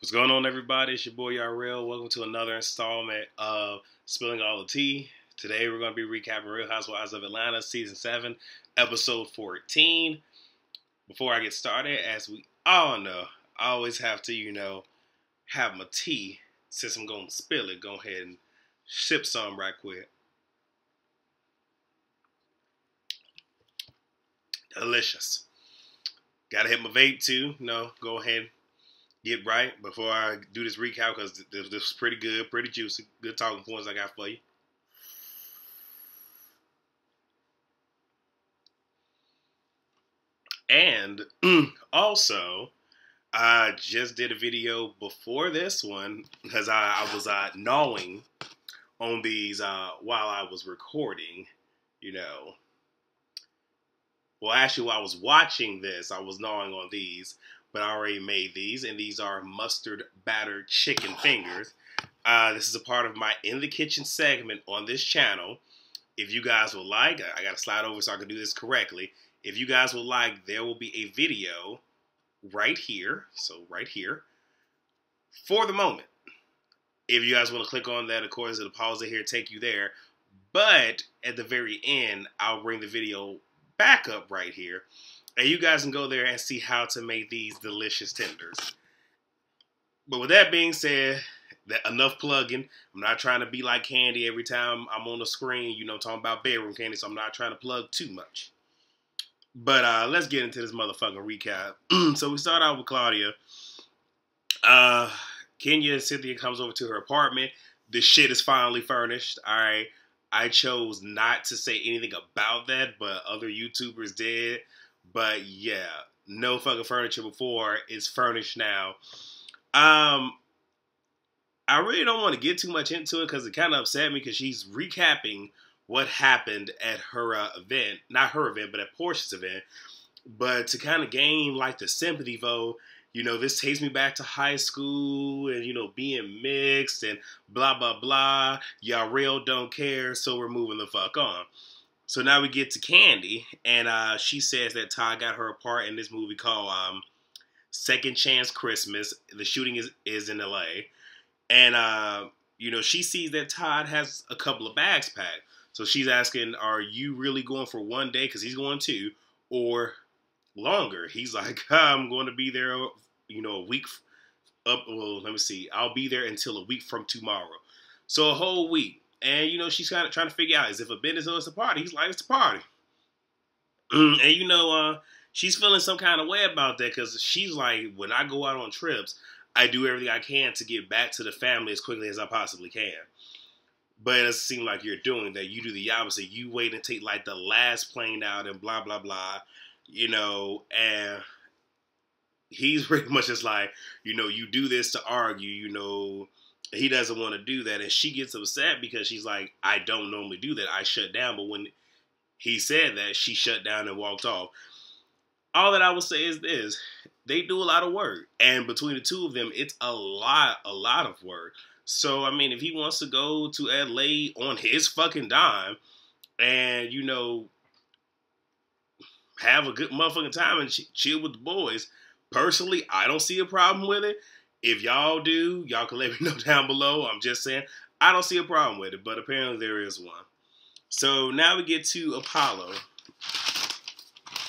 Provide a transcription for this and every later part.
What's going on, everybody? It's your boy Real. Welcome to another installment of Spilling All the Tea. Today we're going to be recapping Real Housewives of Atlanta Season 7, Episode 14. Before I get started, as we all know, I always have to, have my tea. Since I'm going to spill it, go ahead and sip some right quick. Delicious. Gotta hit my vape too. Go ahead. Get right before I do this recap because this is pretty good, pretty juicy. Good talking points I got for you. And also, I just did a video before this one because I was gnawing on these while I was recording, Well, actually, while I was watching this, I was gnawing on these. But I already made these, and these are mustard battered chicken fingers. This is a part of my In the Kitchen segment on this channel. If you guys would like, I got to slide over so I can do this correctly. If you guys would like, there will be a video right here. So right here. For the moment. If you guys want to click on that, of course, it'll pause it here, take you there. But at the very end, I'll bring the video back up right here. And you guys can go there and see how to make these delicious tenders. But with that being said, enough plugging. I'm not trying to be like Candy every time I'm on the screen, talking about bedroom Candy, so I'm not trying to plug too much. But let's get into this motherfucking recap. So we start out with Claudia. Kenya and Cynthia comes over to her apartment. The shit is finally furnished. All right. I chose not to say anything about that, but other YouTubers did. But yeah, no fucking furniture before. It's furnished now. I really don't want to get too much into it because it kind of upset me because she's recapping what happened at her event. Not her event, but at Portia's event. But to kind of gain like the sympathy vote, this takes me back to high school and, being mixed and blah, blah, blah. Y'all real don't care, so we're moving the fuck on. So now we get to Candy, and she says that Todd got her a part in this movie called Second Chance Christmas. The shooting is in L.A. And, she sees that Todd has a couple of bags packed. So she's asking, are you really going for one day? Because he's going 2, or longer. He's like, I'm going to be there, a week up. Well, let me see. I'll be there until a week from tomorrow. So a whole week. And, she's kind of trying to figure out, is it a business or it's a party? He's like, it's a party. And, she's feeling some kind of way about that because she's like, when I go out on trips, I do everything I can to get back to the family as quickly as I possibly can. But it doesn't seem like you're doing that. You do the opposite. You wait and take, like, the last plane out and blah, blah, blah, and he's pretty much just like, you do this to argue, he doesn't want to do that. And she gets upset because she's like, I don't normally do that. I shut down. But when he said that, she shut down and walked off. All that I will say is this. They do a lot of work. And between the two of them, it's a lot of work. So, I mean, if he wants to go to LA on his fucking dime and, have a good motherfucking time and chill with the boys, personally, I don't see a problem with it. If y'all do, y'all can let me know down below. I'm just saying, I don't see a problem with it, but apparently there is one. So now we get to Apollo.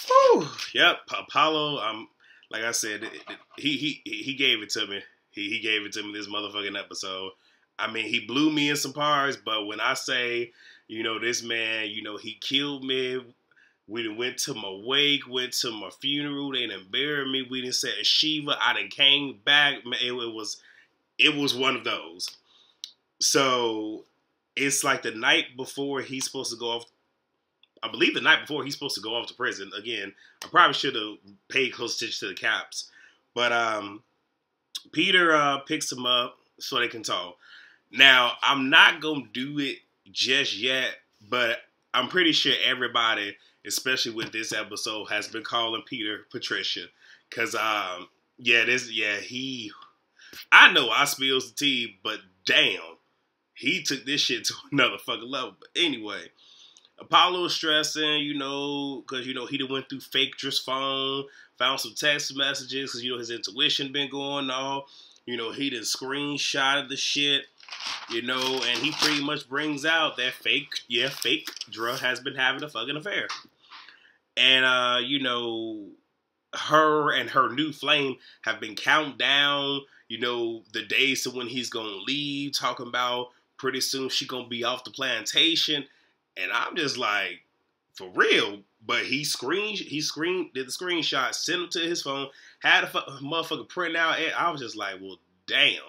Whew. Yep, Apollo. Like I said, he gave it to me. He gave it to me this motherfucking episode. I mean, he blew me in some parts, but when I say, this man, he killed me. We done went to my wake, went to my funeral. They done buried me. We done said Shiva. I done came back. It was one of those. So it's like the night before he's supposed to go off. I believe the night before he's supposed to go off to prison. Again, I probably should have paid close attention to the caps. But Peter picks him up so they can talk. Now, I'm not going to do it just yet, but I'm pretty sure everybody, especially with this episode, has been calling Peter Patricia. Because, I know I spills the tea, but damn, he took this shit to another fucking level. But anyway, Apollo is stressing, because, he done went through Fakedra's phone, found some text messages, because, his intuition been going off. You know, he done screenshotted the shit, you know, and he pretty much brings out that fake Dra has been having a fucking affair. And, you know, her and her new flame have been counting down, you know, the days to when he's gonna leave, talking about pretty soon she gonna be off the plantation. And I'm just like, for real. But he did the screenshot, sent him to his phone, had a motherfucker print out, and I was just like, well, damn.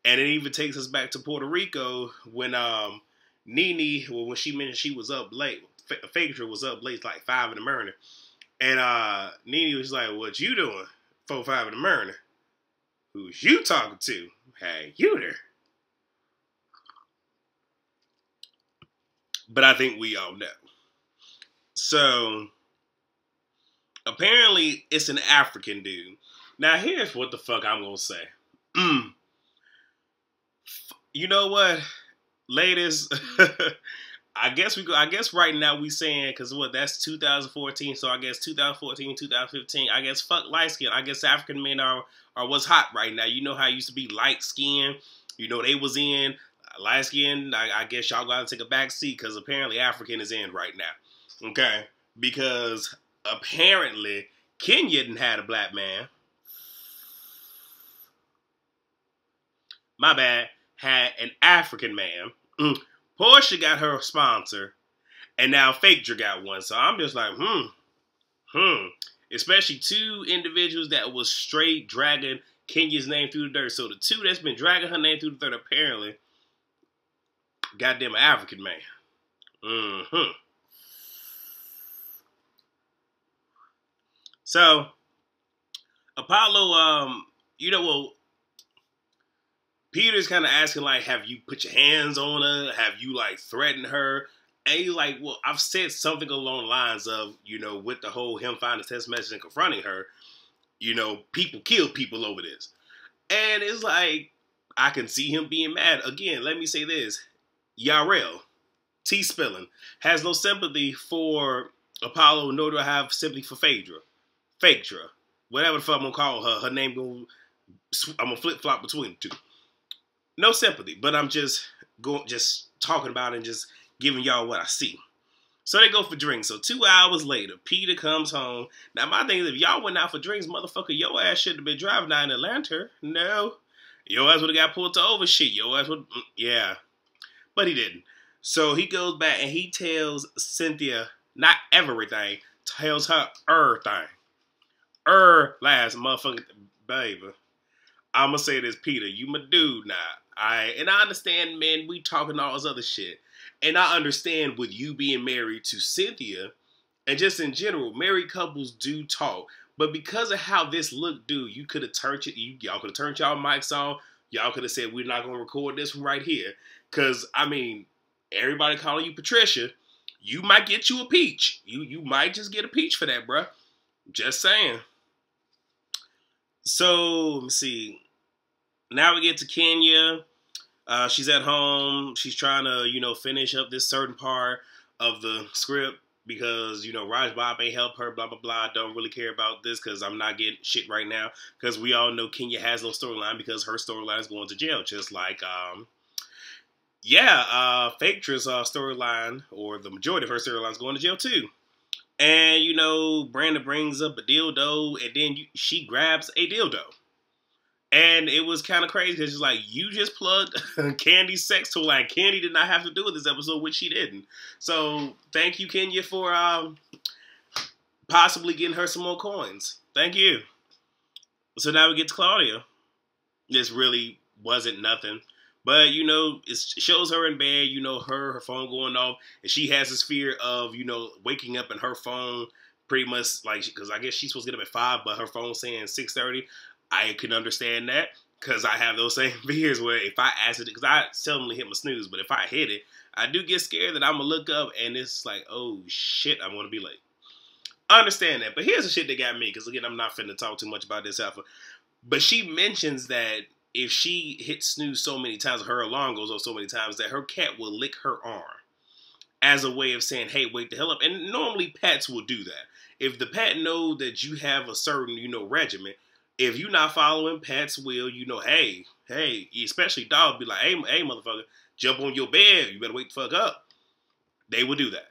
And it even takes us back to Puerto Rico when Nene, when she mentioned she was up late, Phaedra was up late, like 5 in the morning. And Nene was like, what you doing 4, 5 in the morning? Who's you talking to? Hey, you there. But I think we all know. So, apparently, it's an African dude. Now, here's what the fuck I'm gonna say. You know what, ladies? I guess right now we saying, because what, that's 2014, so I guess 2014, 2015, I guess fuck light skin. I guess African men are what's hot right now. You know how it used to be light skin. You know, they was in. Light skin, I guess y'all gotta take a back seat, because apparently African is in right now. Okay? Because apparently Kenya didn't have a black man. My bad. Had an African man. Portia got her sponsor. And now Phaedra got one. So I'm just like, Especially 2 individuals that was straight dragging Kenya's name through the dirt. So the 2 that's been dragging her name through the dirt, apparently, goddamn an African man. So, Apollo, you know, well, Peter's kind of asking, like, have you put your hands on her? Have you, like, threatened her? And he's like, well, I've said something along the lines of, you know, with the whole him finding the text message and confronting her, you know, people kill people over this. And it's like, I can see him being mad. Again, let me say this. Yarel, T-Spilling, has no sympathy for Apollo, nor do I have sympathy for Phaedra. Whatever the fuck I'm going to call her. Her name, I'm going to flip-flop between the 2. No sympathy, but I'm just talking about it and just giving y'all what I see. So they go for drinks. So 2 hours later, Peter comes home. Now my thing is, if y'all went out for drinks, motherfucker, your ass shouldn't have been driving down in Atlanta. No. Your ass would have got pulled to over shit. Your ass would, yeah. But he didn't. So he goes back and he tells Cynthia, not everything, tells her everything. Last motherfucking baby. I'm going to say this, Peter, you my dude now. And I understand, man, we talking all this other shit. And I understand with you being married to Cynthia, and just in general, married couples do talk. But because of how this looked, dude, you could have turned y'all could have turned y'all mics on. Y'all could have said, we're not going to record this one right here. Because, I mean, everybody calling you Patricia, you might get you a peach. You might just get a peach for that, bruh. Just saying. So, let me see. Now we get to Kenya. She's at home. She's trying to, you know, finish up this certain part of the script because, you know, Raj Bob ain't help her, blah, blah, blah. Don't really care about this because I'm not getting shit right now because we all know Kenya has no storyline because her storyline is going to jail. Just like, Phaedra's storyline, or the majority of her storyline, is going to jail too. And, you know, Brandon brings up a dildo and then she grabs a dildo. And it was kind of crazy because it's like, you just plugged Candy's sex tool. Like, Candy did not have to do with this episode, which she didn't. So, thank you, Kenya, for possibly getting her some more coins. Thank you. So now we get to Claudia. This really wasn't nothing. But, you know, it shows her in bed, you know, her phone going off. And she has this fear of, you know, waking up and her phone pretty much, like, because I guess she's supposed to get up at 5, but her phone saying 6:30. I can understand that because I have those same fears where if I accidentally, because I seldomly hit my snooze, but if I hit it, I do get scared that I'm going to look up and it's like, oh shit, I'm going to be late. I understand that, but here's the shit that got me, because again, I'm not finna talk too much about this alpha, but she mentions that if she hits snooze so many times, her alarm goes off so many times, that her cat will lick her arm as a way of saying, hey, wake the hell up. And normally pets will do that. If the pet know that you have a certain, you know, regimen, If you not following Pat's will, hey, especially dog, be like, hey, motherfucker, jump on your bed. You better wake the fuck up. They will do that.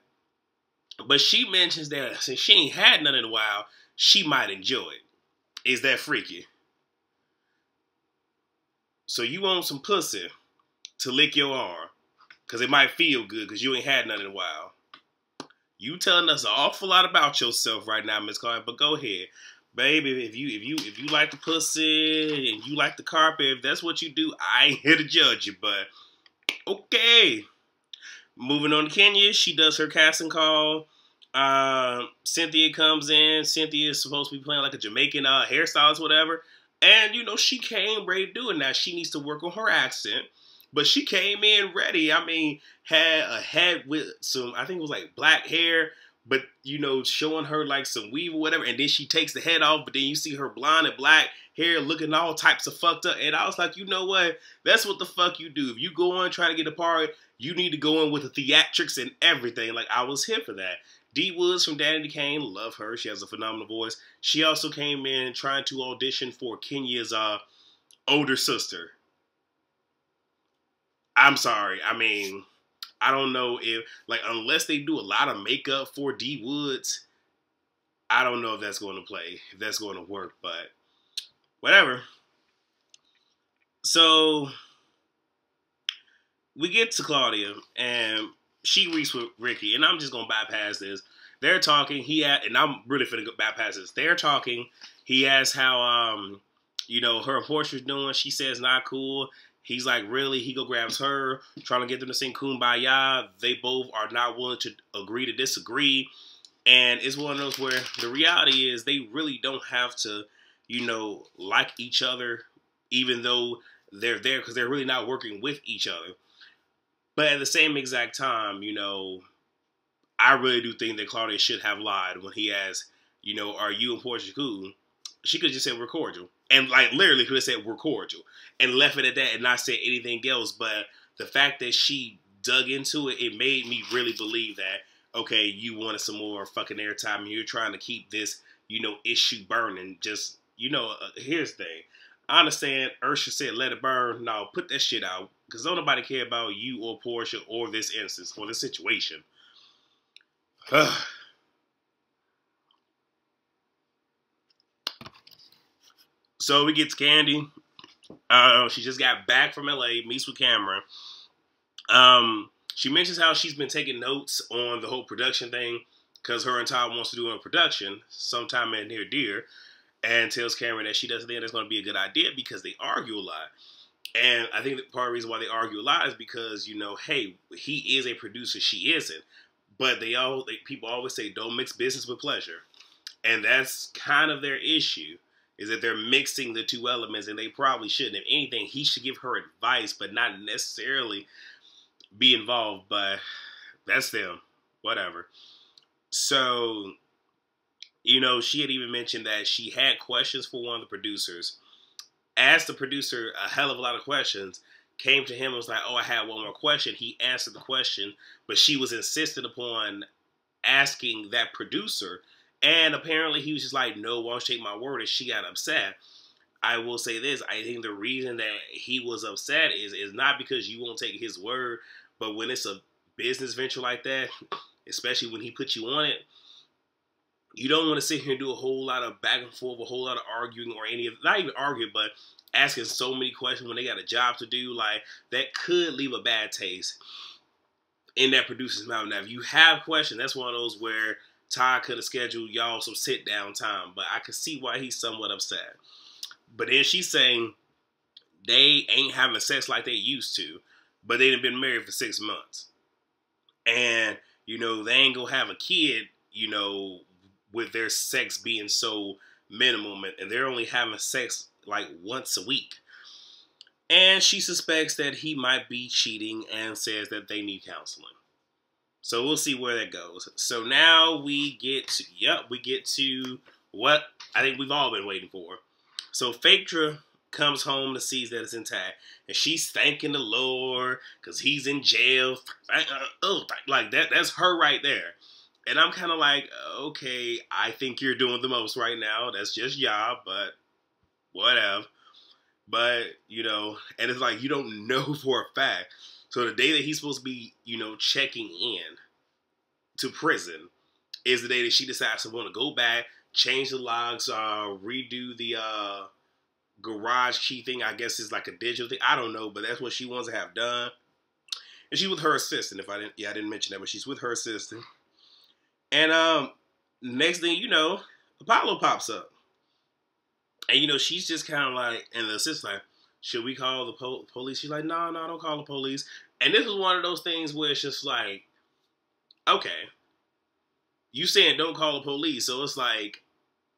But she mentions that since she ain't had none in a while, she might enjoy it. Is that freaky? So you want some pussy to lick your arm, because it might feel good because you ain't had none in a while. You telling us an awful lot about yourself right now, Miss Clark, but go ahead. Baby, if you like the pussy and you like the carpet, if that's what you do, I ain't here to judge you, but okay. Moving on to Kenya, she does her casting call. Cynthia comes in. Cynthia is supposed to be playing like a Jamaican hairstylist, whatever. And, she came ready to do it. Now, she needs to work on her accent. But she came in ready. I mean, had a head with some, I think it was like black hair. But, showing her like some weave or whatever. And then she takes the head off. But then you see her blonde and black hair looking all types of fucked up. And I was like, you know what? That's what the fuck you do. If you go in trying to get a part, you need to go in with the theatrics and everything. Like, I was here for that. Dee Woods from Danity Kane, love her. She has a phenomenal voice. She also came in trying to audition for Kenya's older sister. I'm sorry. I mean, I don't know if, unless they do a lot of makeup for Dee Woods, I don't know if that's going to play, if that's going to work, but whatever. So, we get to Claudia, and she reeks with Ricky, and I'm just going to bypass this. They're talking, and I'm really finna bypass this. They're talking, he asks how, her and Portia's doing. She says not cool. He's like, really? He grabs her, trying to get them to sing Kumbaya. They both are not willing to agree to disagree. And it's one of those where the reality is they really don't have to, like each other, even though they're there, because they're really not working with each other. But at the same exact time, I really do think that Claudia should have lied when he asked, are you and Portia cool? She could have just said we're cordial. And literally could have said we're cordial. And left it at that and not said anything else. But the fact that she dug into it, it made me really believe that, okay, you wanted some more fucking airtime and you're trying to keep this, issue burning. Just, here's the thing. I understand Ursula said let it burn. No, put that shit out. Because don't nobody care about you or Portia or this instance or this situation. So we get to Candy. She just got back from LA, meets with Cameron. She mentions how she's been taking notes on the whole production thing because her and Todd wants to do a production sometime in near dear, and tells Cameron that she doesn't think that's going to be a good idea because they argue a lot. And I think that part of the reason why they argue a lot is because, hey, he is a producer, she isn't. But people always say, don't mix business with pleasure. And that's kind of their issue, is that they're mixing the two elements, and they probably shouldn't. If anything, he should give her advice, but not necessarily be involved. But that's them. Whatever. So, she had even mentioned that she had questions for one of the producers. Asked the producer a hell of a lot of questions, came to him and was like, oh, I had one more question. He answered the question, but she was insistent upon asking that producer. And apparently he was just like, no, why don't you take my word? And she got upset. I will say this. I think the reason that he was upset is not because you won't take his word, but when it's a business venture like that, especially when he put you on it, you don't want to sit here and do a whole lot of back and forth, a whole lot of arguing or not even arguing, but asking so many questions when they got a job to do. That could leave a bad taste in that producer's mouth. Now, if you have questions, that's one of those where Todd could have scheduled y'all some sit down time, but I could see why he's somewhat upset. But then she's saying they ain't having sex like they used to, but they done been married for 6 months. And, they ain't gonna have a kid, with their sex being so minimum, and they're only having sex once a week. And she suspects that he might be cheating and says that they need counseling. So we'll see where that goes. So now we get to what I think we've all been waiting for. So Phaedra comes home to see that it's intact, and she's thanking the Lord because he's in jail. That's her right there. And I'm kind of like, okay, I think you're doing the most right now. That's just y'all, but whatever. But, you know, and it's like you don't know for a fact. So the day that he's supposed to be, you know, checking in to prison is the day that she decides to want to go back, change the locks, redo the garage key thing. I guess it's like a digital thing. I don't know, but that's what she wants to have done. And she's with her assistant. I didn't mention that, but she's with her assistant. And next thing you know, Apollo pops up. And, you know, she's just kind of like, and the assistant's like, should we call the police? She's like, no, don't call the police. And this is one of those things where it's just like, okay, you saying don't call the police. So it's like,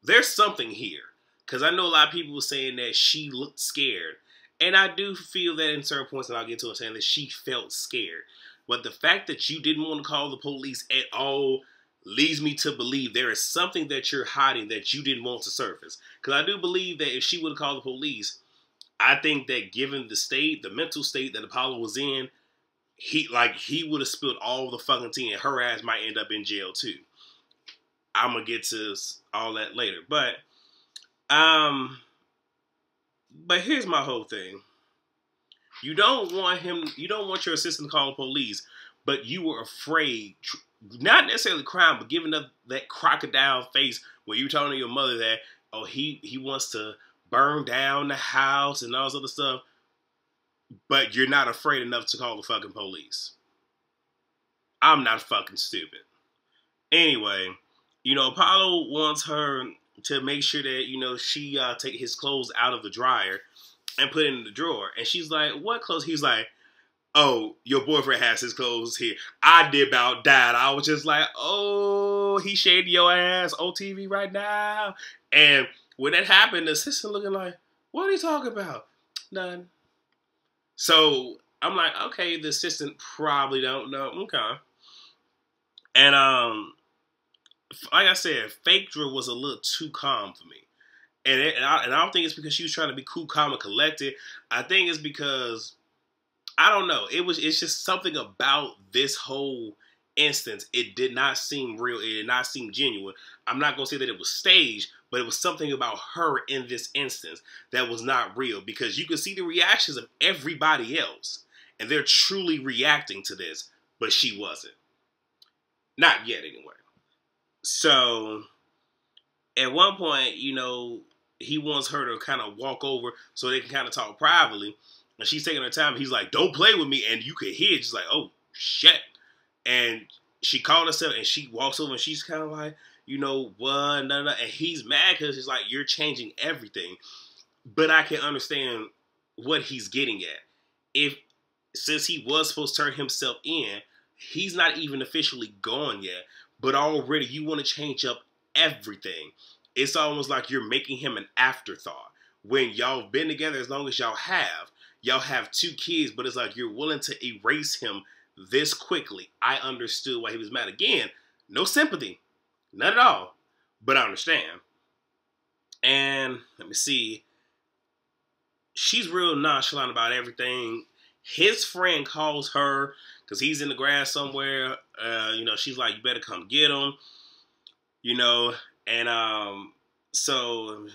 there's something here. Because I know a lot of people were saying that she looked scared. And I do feel that in certain points, and I'll get to it, saying that she felt scared. But the fact that you didn't want to call the police at all leads me to believe there is something that you're hiding that you didn't want to surface. Because I do believe that if she would have called the police, I think that given the state, the mental state that Apollo was in, he would have spilled all the fucking tea, and her ass might end up in jail too. I'm gonna get to all that later, but here's my whole thing. You don't want your assistant to call the police, but you were afraid, not necessarily crime, but giving up that crocodile face when you telling your mother that, oh, he wants to burn down the house and all this other stuff, but you're not afraid enough to call the fucking police. I'm not fucking stupid. Anyway, you know, Apollo wants her to make sure that, you know, she take his clothes out of the dryer and put it in the drawer. And she's like, what clothes? He's like, oh, your boyfriend has his clothes here. I did about that. I was just like, oh, he shading your ass on TV right now. And when that happened, the assistant looking like, what are you talking about? None. So I'm like, okay, the assistant probably don't know. Okay. And like I said, Phaedra was a little too calm for me. And I don't think it's because she was trying to be cool, calm, and collected. I think it's because, I don't know, it's just something about this whole instance. It did not seem real. It did not seem genuine. I'm not going to say that it was staged, but it was something about her in this instance that was not real, because you could see the reactions of everybody else, and they're truly reacting to this, but she wasn't. Not yet, anyway. So, at one point, you know, he wants her to kind of walk over so they can kind of talk privately, and she's taking her time. He's like, don't play with me, and you could hear it. She's like, oh, shit. And she called herself, and she walks over, and she's kind of like, you know, what, and he's mad because he's like, you're changing everything. But I can understand what he's getting at. Since he was supposed to turn himself in, he's not even officially gone yet, but already you want to change up everything. It's almost like you're making him an afterthought. When y'all been together as long as y'all have 2 kids, but it's like you're willing to erase him this quickly. I understood why he was mad. Again, no sympathy. Not at all. But I understand. And let me see. She's real nonchalant about everything. His friend calls her because he's in the grass somewhere. You know, she's like, you better come get him. You know, and so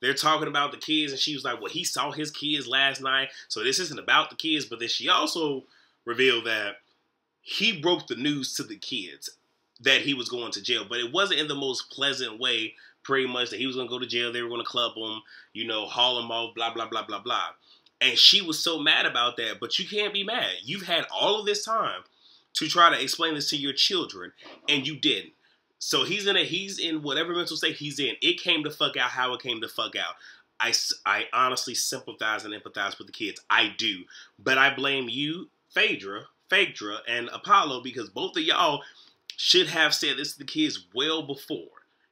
they're talking about the kids, and she was like, well, he saw his kids last night, so this isn't about the kids. But then she also revealed that he broke the news to the kids that he was going to jail, but it wasn't in the most pleasant way, pretty much, that he was going to go to jail, they were going to club him, you know, haul him off, blah, blah, blah, blah, blah. And she was so mad about that, but you can't be mad. You've had all of this time to try to explain this to your children, and you didn't. So he's in whatever mental state he's in. It came to fuck out how it came to fuck out. I honestly sympathize and empathize with the kids. I do. But I blame you, Phaedra, and Apollo, because both of y'all should have said this to the kids well before.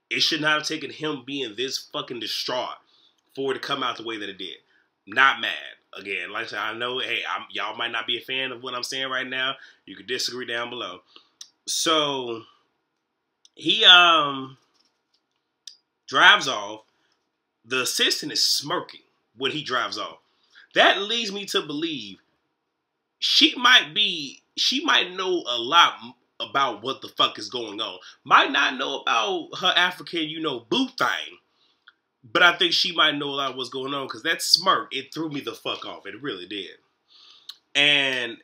It should not have taken him being this fucking distraught for it to come out the way that it did. Not mad. Again, like I said, I know, hey, y'all might not be a fan of what I'm saying right now. You could disagree down below. So he drives off. The assistant is smirking when he drives off. That leads me to believe she might know a lot about what the fuck is going on. Might not know about her African, boo thing. But I think she might know a lot of what's going on because that smirk, it threw me the fuck off. It really did. And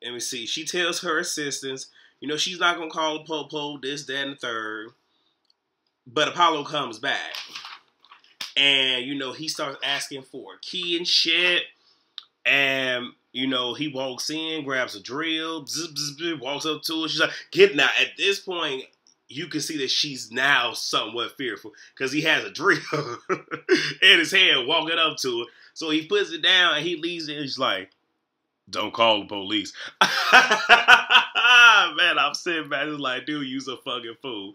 let me see. She tells her assistants, you know, she's not going to call the po-po, this, that, and the third. But Apollo comes back. And, you know, he starts asking for a key and shit. And, you know, he walks in, grabs a drill, bzz, bzz, bzz, walks up to her. She's like, get now. At this point, you can see that she's now somewhat fearful because he has a drill in his hand walking up to her. So he puts it down and he leaves it and he's like, don't call the police. Man, I'm sitting back just like, dude, you's a fucking fool.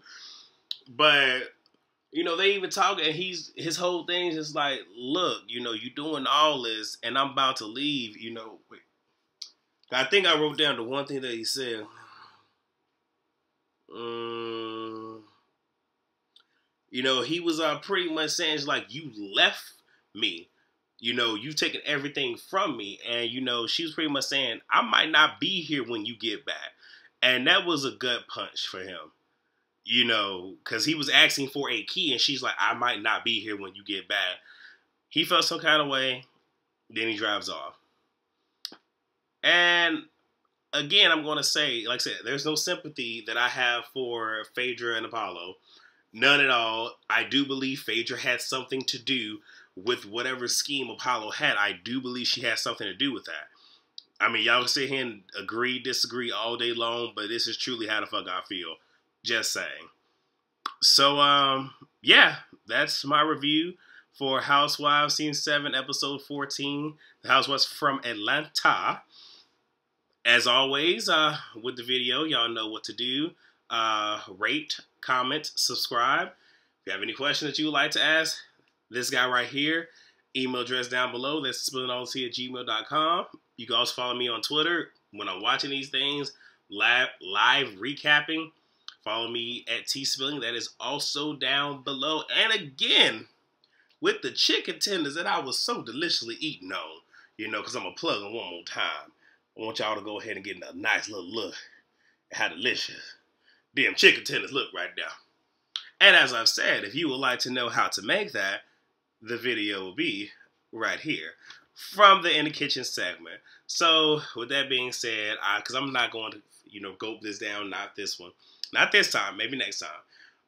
But, you know, they even talk and his whole thing is just like, look, you know, you doing all this and I'm about to leave, you know. Wait. I think I wrote down the one thing that he said. You know, he was pretty much saying, it's like, you left me. You know, you've taken everything from me. And, you know, she was pretty much saying, I might not be here when you get back. And that was a gut punch for him. You know, because he was asking for a key. And she's like, I might not be here when you get back. He felt some kind of way. Then he drives off. And again, I'm going to say, like I said, there's no sympathy that I have for Phaedra and Apollo. None at all. I do believe Phaedra had something to do with whatever scheme Apollo had. I do believe she had something to do with that. I mean, y'all can sit here and agree, disagree all day long, but this is truly how the fuck I feel. Just saying. So, yeah, that's my review for Housewives Season 7, Episode 14. The Housewives from Atlanta. As always, with the video, y'all know what to do. Rate, comment, subscribe. If you have any questions that you would like to ask, this guy right here, email address down below, that's spillingalltea@gmail.com. You can also follow me on Twitter when I'm watching these things, live recapping. Follow me at tspilling. That is also down below. And again, with the chicken tenders that I was so deliciously eating on, you know, because I'm going to plug them one more time. I want y'all to go ahead and get a nice little look at how delicious them chicken tenders look right now. And as I've said, if you would like to know how to make that, the video will be right here from the In the Kitchen segment. So with that being said, because I'm not going to, you know, gulp this down, not this one. Not this time, maybe next time.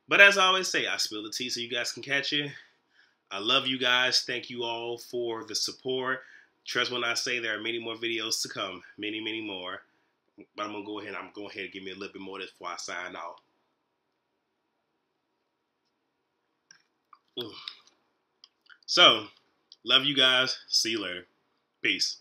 But as I always say, I spill the tea so you guys can catch it. I love you guys. Thank you all for the support. Trust when I say there are many more videos to come. Many, many more. But I'm going to go ahead and give me a little bit more of this before I sign off. So, love you guys. See you later. Peace.